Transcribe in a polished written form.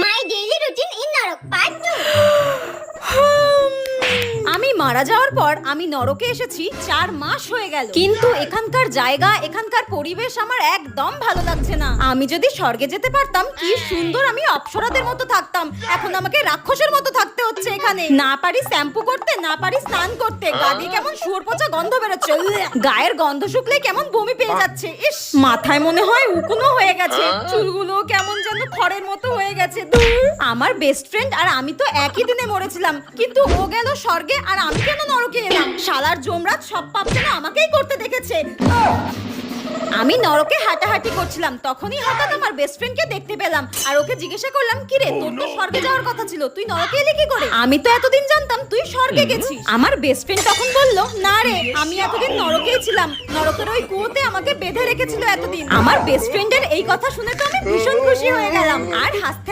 My daily routine in Narok part 2. আমি মারা যাওয়ার পর আমি নরকে এসেছি 4 মাস হয়ে গেল, কিন্তু এখানকার জায়গা, এখানকার পরিবেশ আমার একদম ভালো লাগছে না। আমি যদি স্বর্গে যেতে পারতাম, কি সুন্দর আমি অপ্সরাদের মতো থাকতাম। এখন আমাকে রাক্ষসের মতো থাকতে হচ্ছে এখানে। না পারি শ্যাম্পু করতে, না পারি স্নান করতে, গা দিয়ে কেমন শুয়োর পচা গন্ধ বেরোচ্ছে, গায়ের গন্ধ শুকলে কেমন বমি পেয়ে যাচ্ছে। ইস, মাথায় মনে হয় উকুনও হয়ে গেছে, চুলগুলো কেমন যেন খড়ের মতো হয়ে গেছে। আমার বেস্ট ফ্রেন্ড আর আমি তো একই দিনে মরেছিলাম, কিন্তু ও গেল স্বর্গে আর আমি কেন নরকে এলাম? শালার জমরাত সব পাপ যেন আমাকেই করতে দেখেছে। আমি নরকে হাঁটাহাঁটি করছিলাম, তখনই হঠাৎ আমার বেস্ট ফ্রেন্ডকে দেখতে পেলাম আর ওকে জিজ্ঞাসা করলাম, কি রে, তোর তো স্বর্গে যাওয়ার কথা ছিল, তুই নরকে এলি কি করে? আমি তো এতদিন জানতাম তুই স্বর্গে গেছিস। আমার বেস্ট ফ্রেন্ড তখন বলল, না রে, আমি এতদিন নরকেই ছিলাম, নরকের ওই কুয়োতে আমাকে বেঁধে রেখেছিল এতদিন। আমার বেস্ট ফ্রেন্ডের এই কথা শুনে তো আমি ভীষণ খুশি হয়ে গেলাম আর হাসতে হাসতে